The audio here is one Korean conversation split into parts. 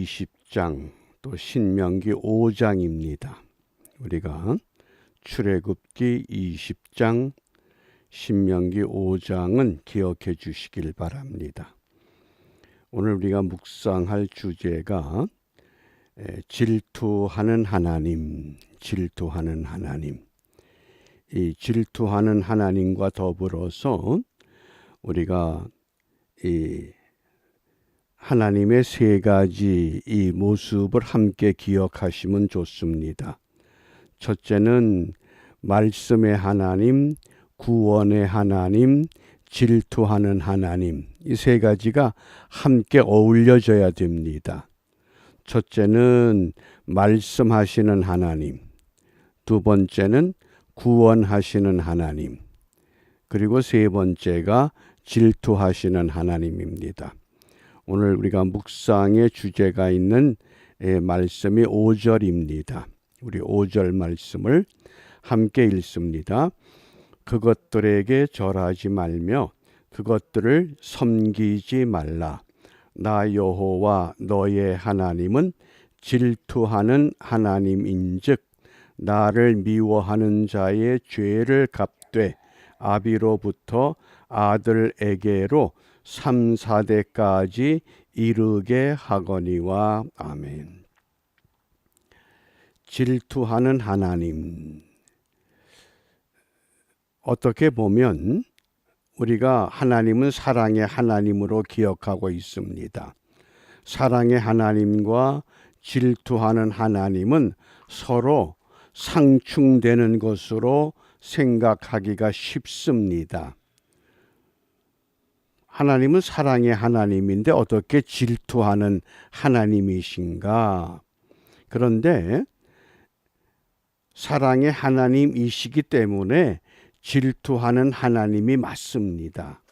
20장 또 신명기 5장입니다. 우리가 출애굽기 20장, 신명기 5장은 기억해 주시길 바랍니다. 오늘 우리가 묵상할 주제가 질투하는 하나님, 질투하는 하나님. 이 질투하는 하나님과 더불어서 우리가 이 하나님의 세 가지 이 모습을 함께 기억하시면 좋습니다. 첫째는 말씀의 하나님, 구원의 하나님, 질투하는 하나님. 이 세 가지가 함께 어울려져야 됩니다. 첫째는 말씀하시는 하나님, 두 번째는 구원하시는 하나님, 그리고 세 번째가 질투하시는 하나님입니다. 오늘 우리가 묵상의 주제가 있는 말씀이 5절입니다. 우리 5절 말씀을 함께 읽습니다. 그것들에게 절하지 말며 그것들을 섬기지 말라. 나 여호와 너의 하나님은 질투하는 하나님인즉 나를 미워하는 자의 죄를 갚되 아비로부터 아들에게로 3, 4대까지 이르게 하거니와. 아멘. 질투하는 하나님. 어떻게 보면 우리가 하나님은 사랑의 하나님으로 기억하고 있습니다. 사랑의 하나님과 질투하는 하나님은 서로 상충되는 것으로 생각하기가 쉽습니다. 하나님은 사랑의 하나님인데 어떻게 질투하는 하나님이신가? 그런데 사랑의 하나님이시기 때문에 질투하는 하나님이 맞습니다.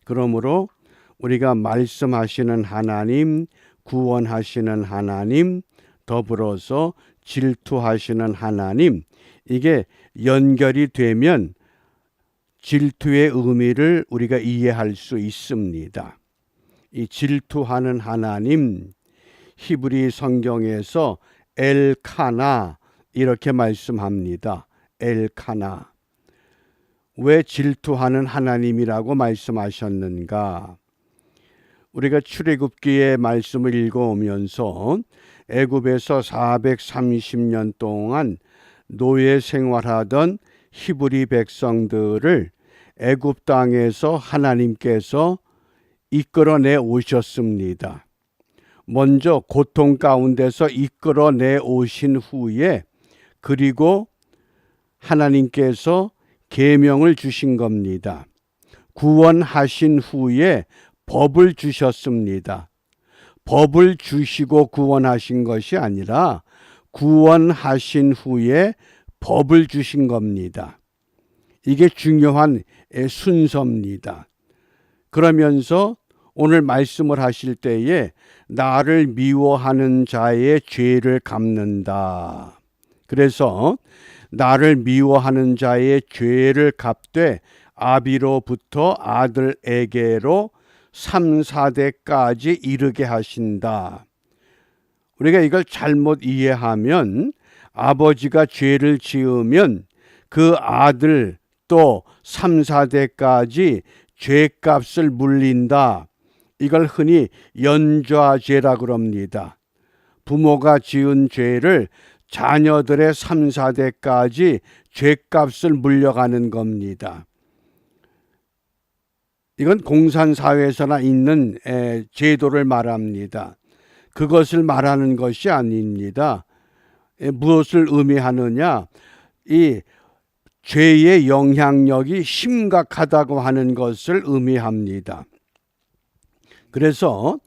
그러므로 우리가 말씀하시는 하나님, 구원하시는 하나님, 더불어서 질투하시는 하나님, 이게 연결이 되면 질투의 의미를 우리가 이해할 수 있습니다. 이 질투하는 하나님, 히브리 성경에서 엘카나 이렇게 말씀합니다. 엘카나. 왜 질투하는 하나님이라고 말씀하셨는가? 우리가 출애굽기의 말씀을 읽어오면서 애굽에서 430년 동안 노예 생활하던 히브리 백성들을 애굽 땅에서 하나님께서 이끌어내 오셨습니다. 먼저 고통 가운데서 이끌어내 오신 후에 그리고 하나님께서 계명을 주신 겁니다. 구원하신 후에 법을 주셨습니다. 법을 주시고 구원하신 것이 아니라 구원하신 후에 법을 주신 겁니다. 이게 중요한 순서입니다. 그러면서 오늘 말씀을 하실 때에 나를 미워하는 자의 죄를 갚는다. 그래서 나를 미워하는 자의 죄를 갚되 아비로부터 아들에게로 3, 4대까지 이르게 하신다. 우리가 이걸 잘못 이해하면 아버지가 죄를 지으면 그 아들 또 3, 4대까지 죄값을 물린다. 이걸 흔히 연좌죄라고 합니다. 부모가 지은 죄를 자녀들의 3, 4대까지 죄값을 물려가는 겁니다. 이건 공산사회에서나 있는 제도를 말합니다. 그것을 말하는 것이 아닙니다. 무엇을 의미하느냐? 이 죄의 영향력이 심각하다고 하는 것을 의미합니다. 그래서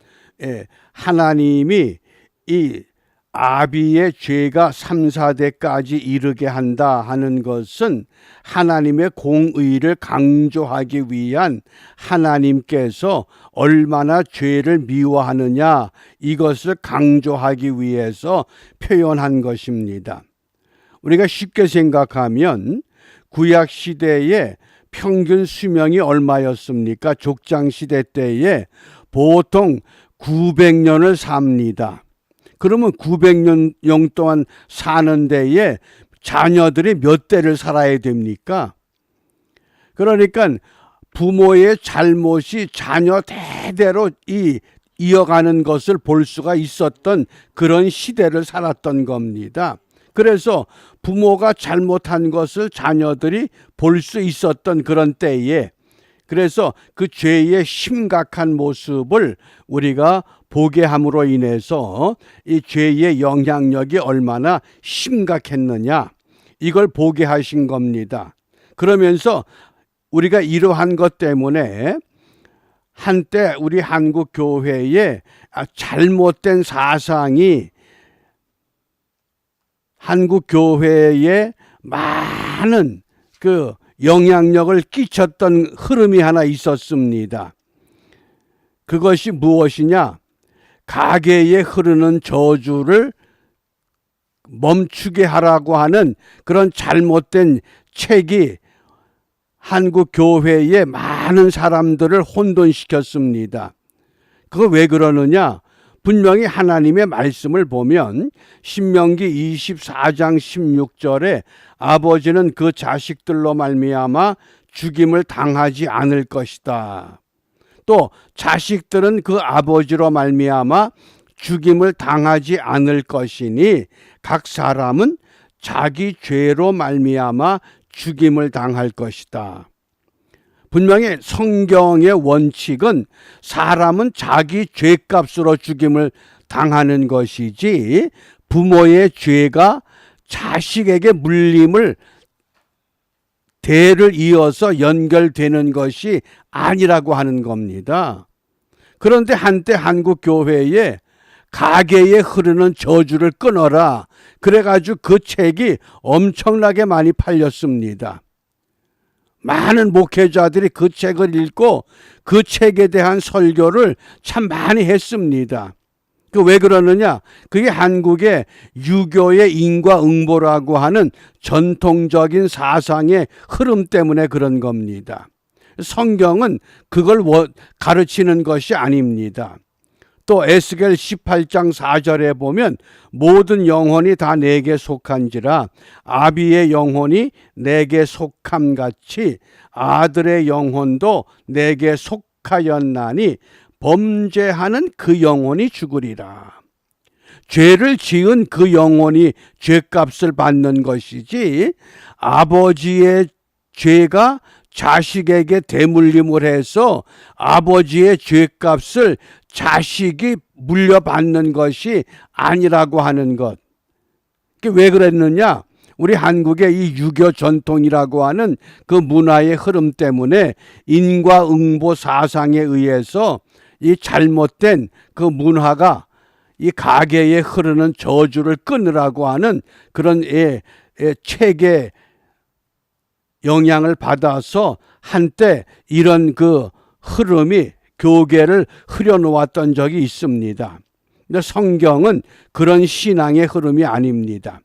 하나님이 이 아비의 죄가 3, 4대까지 이르게 한다 하는 것은 하나님의 공의를 강조하기 위한 하나님께서 얼마나 죄를 미워하느냐 이것을 강조하기 위해서 표현한 것입니다. 우리가 쉽게 생각하면 구약 시대에 평균 수명이 얼마였습니까? 족장 시대 때에 보통 900년을 삽니다. 그러면 900년 동안 사는 데에 자녀들이 몇 대를 살아야 됩니까? 그러니까 부모의 잘못이 자녀 대대로 이어가는 것을 볼 수가 있었던 그런 시대를 살았던 겁니다. 그래서 부모가 잘못한 것을 자녀들이 볼 수 있었던 그런 때에, 그래서 그 죄의 심각한 모습을 우리가 보게 함으로 인해서 이 죄의 영향력이 얼마나 심각했느냐, 이걸 보게 하신 겁니다. 그러면서 우리가 이러한 것 때문에 한때 우리 한국 교회에 잘못된 사상이 한국 교회에 많은 그 영향력을 끼쳤던 흐름이 하나 있었습니다. 그것이 무엇이냐? 가계에 흐르는 저주를 멈추게 하라고 하는 그런 잘못된 책이 한국 교회의 많은 사람들을 혼돈시켰습니다. 그거 왜 그러느냐? 분명히 하나님의 말씀을 보면 신명기 24장 16절에 아버지는 그 자식들로 말미암아 죽임을 당하지 않을 것이다. 또 자식들은 그 아버지로 말미암아 죽임을 당하지 않을 것이니 각 사람은 자기 죄로 말미암아 죽임을 당할 것이다. 분명히 성경의 원칙은 사람은 자기 죄값으로 죽임을 당하는 것이지 부모의 죄가 자식에게 물림을 대를 이어서 연결되는 것이 아니라고 하는 겁니다. 그런데 한때 한국 교회에 가계에 흐르는 저주를 끊어라, 그래가지고 그 책이 엄청나게 많이 팔렸습니다. 많은 목회자들이 그 책을 읽고 그 책에 대한 설교를 참 많이 했습니다. 그 왜 그러느냐? 그게 한국의 유교의 인과응보라고 하는 전통적인 사상의 흐름 때문에 그런 겁니다. 성경은 그걸 가르치는 것이 아닙니다. 또 에스겔 18장 4절에 보면 모든 영혼이 다 내게 속한지라 아비의 영혼이 내게 속함같이 아들의 영혼도 내게 속하였나니 범죄하는 그 영혼이 죽으리라. 죄를 지은 그 영혼이 죄값을 받는 것이지 아버지의 죄가 자식에게 대물림을 해서 아버지의 죄값을 자식이 물려받는 것이 아니라고 하는 것. 왜 그랬느냐? 우리 한국의 이 유교 전통이라고 하는 그 문화의 흐름 때문에 인과응보 사상에 의해서 이 잘못된 그 문화가 이 가계에 흐르는 저주를 끊으라고 하는 그런 책의 영향을 받아서 한때 이런 그 흐름이 교계를 흐려놓았던 적이 있습니다. 근데 성경은 그런 신앙의 흐름이 아닙니다.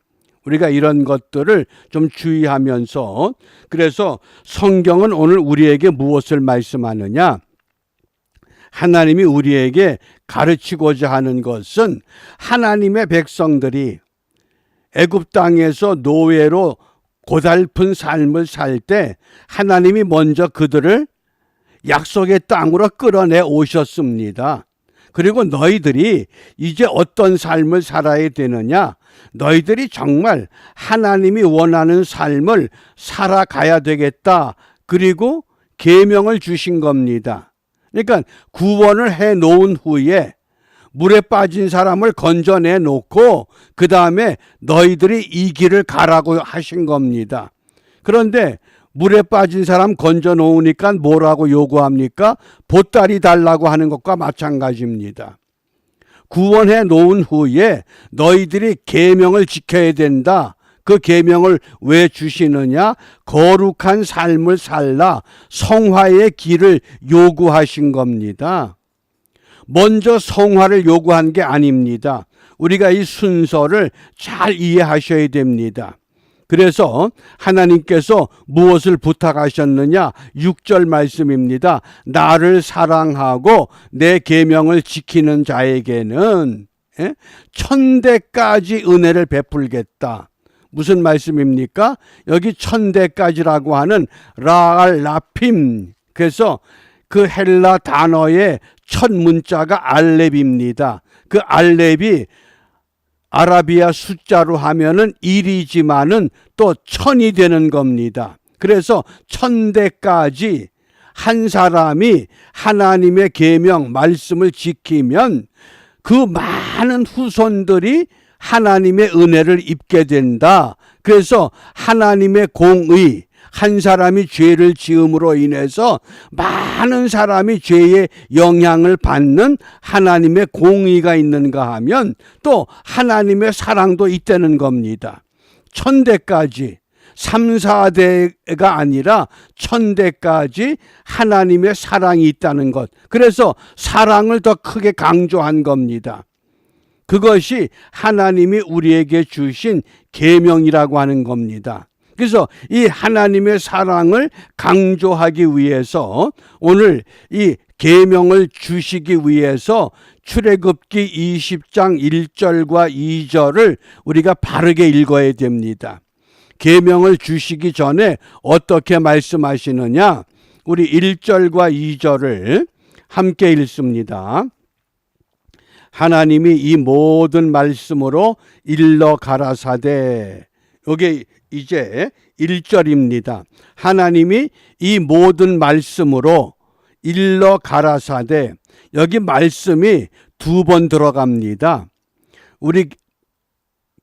우리가 이런 것들을 좀 주의하면서, 그래서 성경은 오늘 우리에게 무엇을 말씀하느냐? 하나님이 우리에게 가르치고자 하는 것은 하나님의 백성들이 애굽 땅에서 노예로 고달픈 삶을 살 때 하나님이 먼저 그들을 약속의 땅으로 끌어내 오셨습니다. 그리고 너희들이 이제 어떤 삶을 살아야 되느냐? 너희들이 정말 하나님이 원하는 삶을 살아가야 되겠다. 그리고 계명을 주신 겁니다. 그러니까 구원을 해 놓은 후에 물에 빠진 사람을 건져내 놓고 그 다음에 너희들이 이 길을 가라고 하신 겁니다. 그런데 물에 빠진 사람 건져 놓으니까 뭐라고 요구합니까? 보따리 달라고 하는 것과 마찬가지입니다. 구원해 놓은 후에 너희들이 계명을 지켜야 된다. 그 계명을 왜 주시느냐? 거룩한 삶을 살라 성화의 길을 요구하신 겁니다. 먼저 성화를 요구한 게 아닙니다. 우리가 이 순서를 잘 이해하셔야 됩니다. 그래서 하나님께서 무엇을 부탁하셨느냐? 6절 말씀입니다. 나를 사랑하고 내 계명을 지키는 자에게는 천대까지 은혜를 베풀겠다. 무슨 말씀입니까? 여기 천대까지라고 하는 라알라핌. 그래서 그 헬라 단어의 첫 문자가 알렙입니다. 그 알렙이 아라비아 숫자로 하면은 1이지만은 또 1000이 되는 겁니다. 그래서 천대까지 한 사람이 하나님의 계명 말씀을 지키면 그 많은 후손들이 하나님의 은혜를 입게 된다. 그래서 하나님의 공의, 한 사람이 죄를 지음으로 인해서 많은 사람이 죄의 영향을 받는 하나님의 공의가 있는가 하면 또 하나님의 사랑도 있다는 겁니다. 천대까지 3, 4대가 아니라 천대까지 하나님의 사랑이 있다는 것. 그래서 사랑을 더 크게 강조한 겁니다. 그것이 하나님이 우리에게 주신 계명이라고 하는 겁니다. 그래서 이 하나님의 사랑을 강조하기 위해서 오늘 이 계명을 주시기 위해서 출애굽기 20장 1절과 2절을 우리가 바르게 읽어야 됩니다. 계명을 주시기 전에 어떻게 말씀하시느냐? 우리 1절과 2절을 함께 읽습니다. 하나님이 이 모든 말씀으로 일러 가라사대. 여기 이제 1절입니다. 하나님이 이 모든 말씀으로 일러 가라사대. 여기 말씀이 2번 들어갑니다. 우리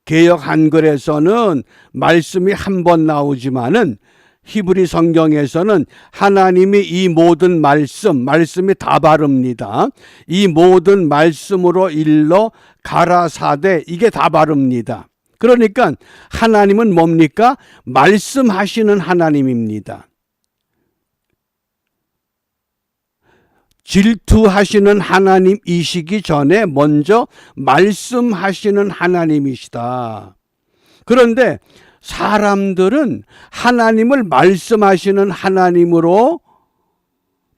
개역 한글에서는 말씀이 한 번 나오지만은 히브리 성경에서는 하나님이 이 모든 말씀이 다 바릅니다. 이 모든 말씀으로 일러 가라사대, 이게 다 바릅니다. 그러니까 하나님은 뭡니까? 말씀하시는 하나님입니다. 질투하시는 하나님이시기 전에 먼저 말씀하시는 하나님이시다. 그런데 사람들은 하나님을 말씀하시는 하나님으로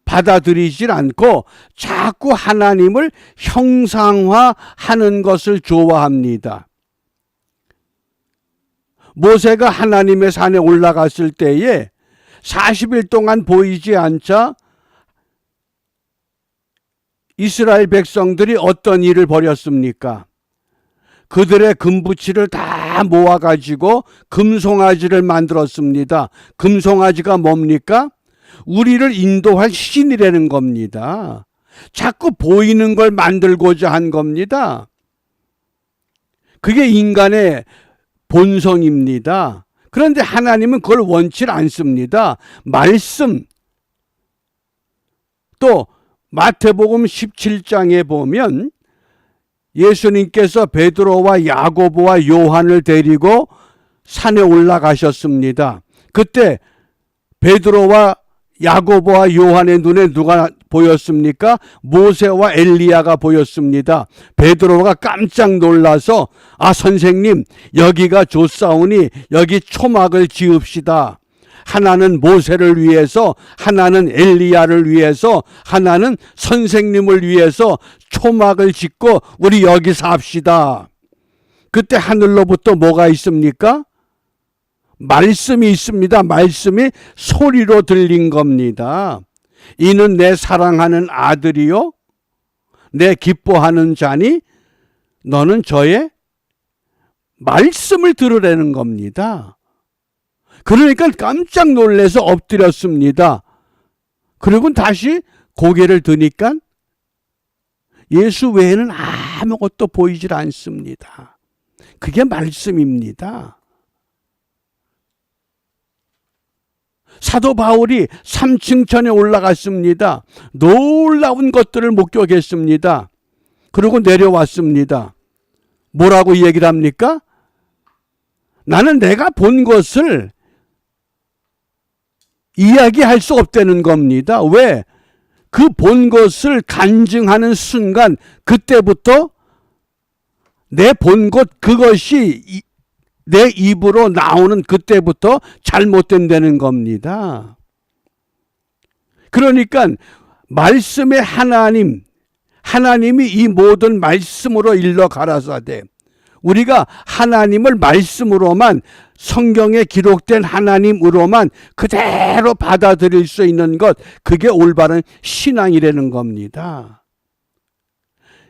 받아들이질 않고 자꾸 하나님을 형상화하는 것을 좋아합니다. 모세가 하나님의 산에 올라갔을 때에 40일 동안 보이지 않자 이스라엘 백성들이 어떤 일을 벌였습니까? 그들의 금부치를 다 모아가지고 금송아지를 만들었습니다. 금송아지가 뭡니까? 우리를 인도할 신이라는 겁니다. 자꾸 보이는 걸 만들고자 한 겁니다. 그게 인간의 본성입니다. 그런데 하나님은 그걸 원치 않습니다. 말씀, 또 마태복음 17장에 보면 예수님께서 베드로와 야고보와 요한을 데리고 산에 올라가셨습니다. 그때 베드로와 야고보와 요한의 눈에 누가 보였습니까? 모세와 엘리야가 보였습니다. 베드로가 깜짝 놀라서 선생님, 여기가 좋사오니 여기 초막을 지읍시다. 하나는 모세를 위해서, 하나는 엘리야를 위해서, 하나는 선생님을 위해서 초막을 짓고 우리 여기 삽시다. 그때 하늘로부터 뭐가 있습니까? 말씀이 있습니다. 말씀이 소리로 들린 겁니다. 이는 내 사랑하는 아들이요 내 기뻐하는 자니 너는 저의 말씀을 들으라는 겁니다. 그러니까 깜짝 놀라서 엎드렸습니다. 그리고 다시 고개를 드니까 예수 외에는 아무것도 보이질 않습니다. 그게 말씀입니다. 사도 바울이 3층천에 올라갔습니다. 놀라운 것들을 목격했습니다. 그리고 내려왔습니다. 뭐라고 얘기를 합니까? 나는 내가 본 것을 이야기할 수 없다는 겁니다. 왜? 그 본 것을 간증하는 순간 그때부터 내 본 것 그것이 내 입으로 나오는 그때부터 잘못된다는 겁니다. 그러니까 말씀의 하나님이 이 모든 말씀으로 일러 가라사대, 우리가 하나님을 말씀으로만, 성경에 기록된 하나님으로만 그대로 받아들일 수 있는 것, 그게 올바른 신앙이라는 겁니다.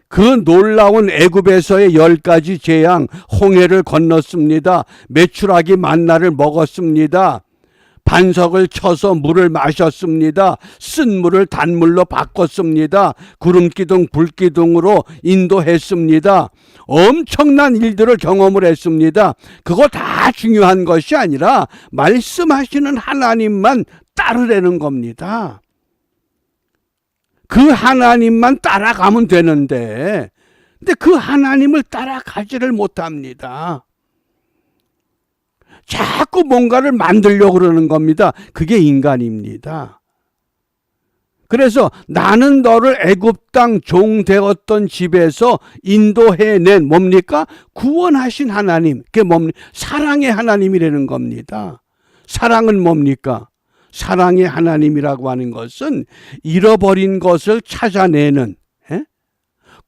그 놀라운 애굽에서의 10가지 재앙, 홍해를 건넜습니다. 메추라기 만나를 먹었습니다. 반석을 쳐서 물을 마셨습니다. 쓴 물을 단물로 바꿨습니다. 구름기둥, 불기둥으로 인도했습니다. 엄청난 일들을 경험을 했습니다. 그거 다 중요한 것이 아니라 말씀하시는 하나님만 따르라는 겁니다. 그 하나님만 따라가면 되는데, 근데 그 하나님을 따라가지를 못합니다. 자꾸 뭔가를 만들려고 그러는 겁니다. 그게 인간입니다. 그래서 나는 너를 애굽 땅 종 되었던 집에서 인도해낸 뭡니까? 구원하신 하나님. 그게 뭡니까? 사랑의 하나님이라는 겁니다. 사랑은 뭡니까? 사랑의 하나님이라고 하는 것은 잃어버린 것을 찾아내는,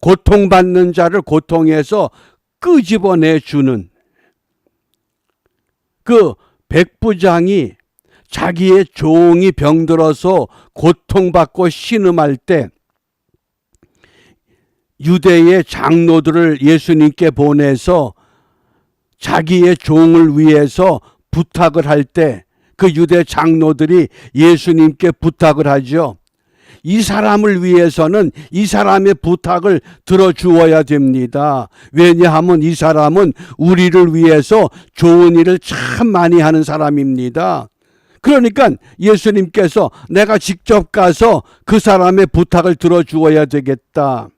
고통받는 자를 고통에서 끄집어내 주는, 그 백부장이 자기의 종이 병들어서 고통받고 신음할 때 유대의 장로들을 예수님께 보내서 자기의 종을 위해서 부탁을 할 때 그 유대 장로들이 예수님께 부탁을 하죠. 이 사람을 위해서는 이 사람의 부탁을 들어주어야 됩니다. 왜냐하면 이 사람은 우리를 위해서 좋은 일을 참 많이 하는 사람입니다. 그러니까 예수님께서 내가 직접 가서 그 사람의 부탁을 들어주어야 되겠다.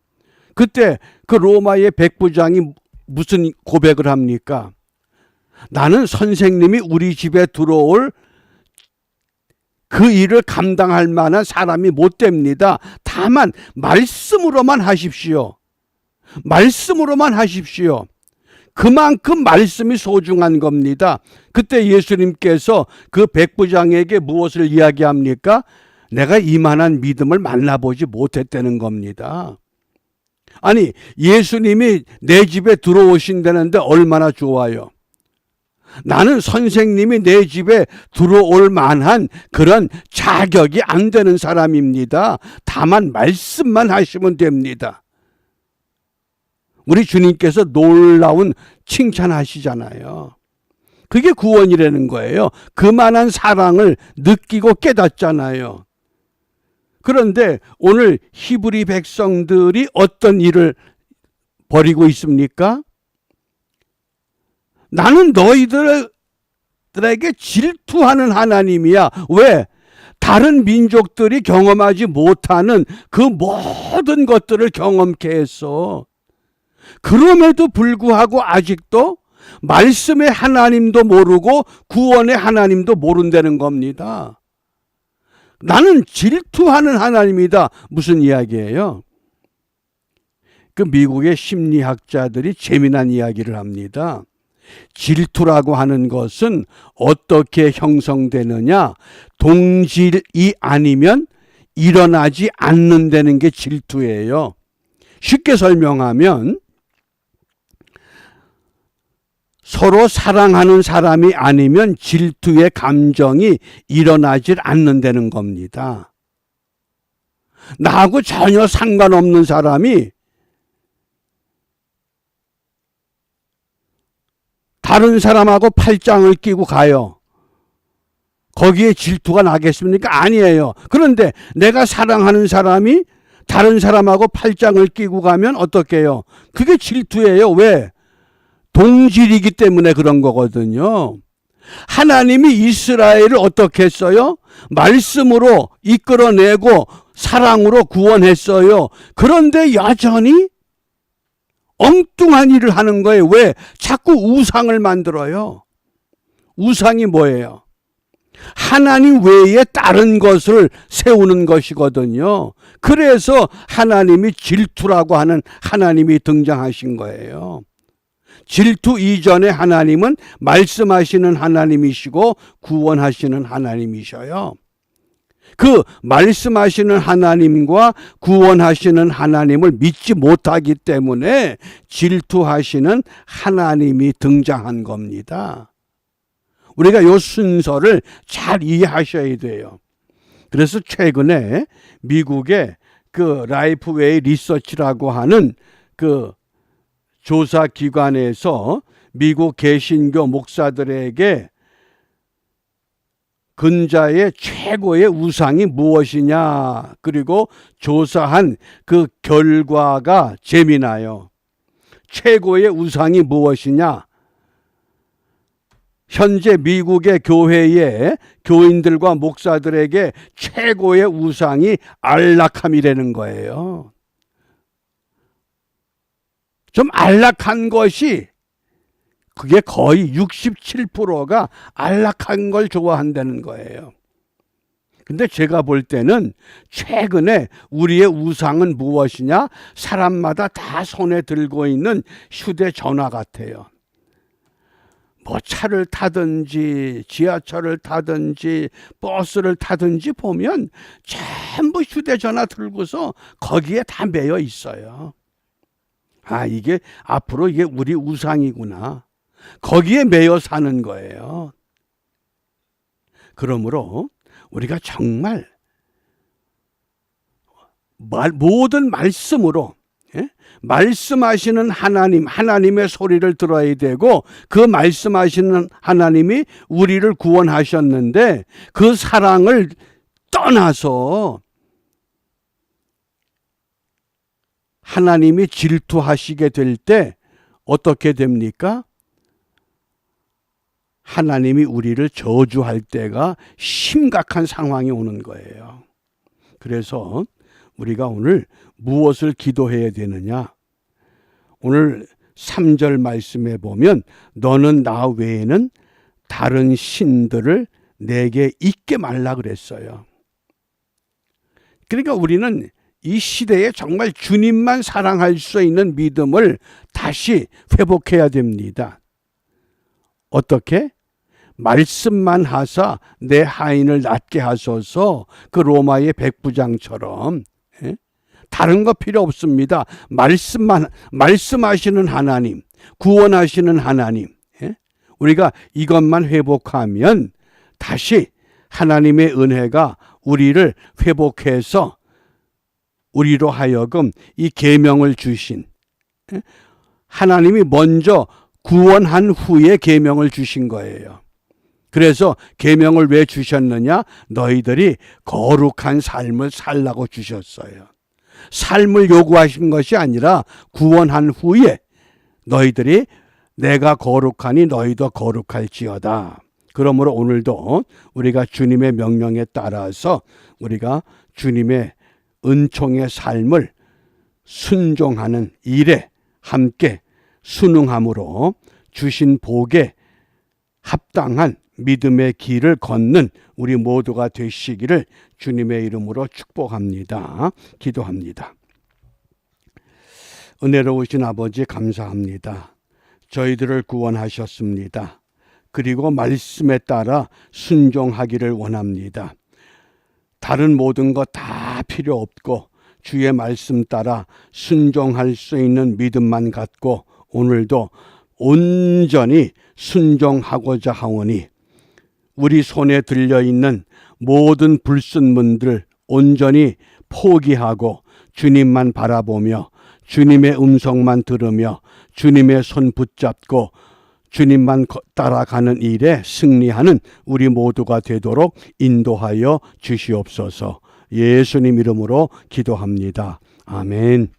그때 그 로마의 백부장이 무슨 고백을 합니까? 나는 선생님이 우리 집에 들어올 그 일을 감당할 만한 사람이 못 됩니다. 다만 말씀으로만 하십시오. 말씀으로만 하십시오. 그만큼 말씀이 소중한 겁니다. 그때 예수님께서 그 백부장에게 무엇을 이야기합니까? 내가 이만한 믿음을 만나보지 못했다는 겁니다. 아니, 예수님이 내 집에 들어오신다는데 얼마나 좋아요. 나는 선생님이 내 집에 들어올 만한 그런 자격이 안 되는 사람입니다. 다만 말씀만 하시면 됩니다. 우리 주님께서 놀라운 칭찬하시잖아요. 그게 구원이라는 거예요. 그만한 사랑을 느끼고 깨닫잖아요. 그런데 오늘 히브리 백성들이 어떤 일을 벌이고 있습니까? 나는 너희들에게 질투하는 하나님이야. 왜? 다른 민족들이 경험하지 못하는 그 모든 것들을 경험케 했어. 그럼에도 불구하고 아직도 말씀의 하나님도 모르고 구원의 하나님도 모른다는 겁니다. 나는 질투하는 하나님이다. 무슨 이야기예요? 그 미국의 심리학자들이 재미난 이야기를 합니다. 질투라고 하는 것은 어떻게 형성되느냐? 동질이 아니면 일어나지 않는다는 게 질투예요. 쉽게 설명하면 서로 사랑하는 사람이 아니면 질투의 감정이 일어나질 않는다는 겁니다. 나하고 전혀 상관없는 사람이 다른 사람하고 팔짱을 끼고 가요. 거기에 질투가 나겠습니까? 아니에요. 그런데 내가 사랑하는 사람이 다른 사람하고 팔짱을 끼고 가면 어떻게 해요? 그게 질투예요. 왜? 동질이기 때문에 그런 거거든요. 하나님이 이스라엘을 어떻게 했어요? 말씀으로 이끌어내고 사랑으로 구원했어요. 그런데 여전히 엉뚱한 일을 하는 거예요. 왜? 자꾸 우상을 만들어요. 우상이 뭐예요? 하나님 외에 다른 것을 세우는 것이거든요. 그래서 하나님이 질투라고 하는 하나님이 등장하신 거예요. 질투 이전의 하나님은 말씀하시는 하나님이시고 구원하시는 하나님이셔요. 그 말씀하시는 하나님과 구원하시는 하나님을 믿지 못하기 때문에 질투하시는 하나님이 등장한 겁니다. 우리가 이 순서를 잘 이해하셔야 돼요. 그래서 최근에 미국의 그 라이프웨이 리서치라고 하는 그 조사 기관에서 미국 개신교 목사들에게 근자의 최고의 우상이 무엇이냐, 그리고 조사한 그 결과가 재미나요. 최고의 우상이 무엇이냐? 현재 미국의 교회의 교인들과 목사들에게 최고의 우상이 안락함이라는 거예요. 좀 안락한 것이, 그게 거의 67%가 안락한 걸 좋아한다는 거예요. 근데 제가 볼 때는 최근에 우리의 우상은 무엇이냐? 사람마다 다 손에 들고 있는 휴대전화 같아요. 뭐 차를 타든지 지하철을 타든지 버스를 타든지 보면 전부 휴대전화 들고서 거기에 다 매여 있어요. 아, 이게 앞으로 이게 우리 우상이구나. 거기에 매여 사는 거예요. 그러므로 우리가 정말 모든 말씀으로, 말씀하시는 하나님, 하나님의 소리를 들어야 되고, 그 말씀하시는 하나님이 우리를 구원하셨는데 그 사랑을 떠나서 하나님이 질투하시게 될 때 어떻게 됩니까? 하나님이 우리를 저주할 때가 심각한 상황이 오는 거예요. 그래서 우리가 오늘 무엇을 기도해야 되느냐? 오늘 3절 말씀에 보면 너는 나 외에는 다른 신들을 내게 잊게 말라 그랬어요. 그러니까 우리는 이 시대에 정말 주님만 사랑할 수 있는 믿음을 다시 회복해야 됩니다. 어떻게? 말씀만 하사 내 하인을 낫게 하소서, 그 로마의 백부장처럼. 다른 거 필요 없습니다. 말씀하시는 하나님, 구원하시는 하나님, 우리가 이것만 회복하면 다시 하나님의 은혜가 우리를 회복해서 우리로 하여금 이 계명을 주신, 하나님이 먼저 구원한 후에 계명을 주신 거예요. 그래서 계명을 왜 주셨느냐? 너희들이 거룩한 삶을 살라고 주셨어요. 삶을 요구하신 것이 아니라 구원한 후에 너희들이 내가 거룩하니 너희도 거룩할지어다. 그러므로 오늘도 우리가 주님의 명령에 따라서 우리가 주님의 은총의 삶을 순종하는 일에 함께 순응함으로 주신 복에 합당한 믿음의 길을 걷는 우리 모두가 되시기를 주님의 이름으로 축복합니다. 기도합니다. 은혜로우신 아버지 감사합니다. 저희들을 구원하셨습니다. 그리고 말씀에 따라 순종하기를 원합니다. 다른 모든 것 다 필요 없고 주의 말씀 따라 순종할 수 있는 믿음만 갖고 오늘도 온전히 순종하고자 하오니 우리 손에 들려있는 모든 불순물들 온전히 포기하고 주님만 바라보며 주님의 음성만 들으며 주님의 손 붙잡고 주님만 따라가는 일에 승리하는 우리 모두가 되도록 인도하여 주시옵소서. 예수님 이름으로 기도합니다. 아멘.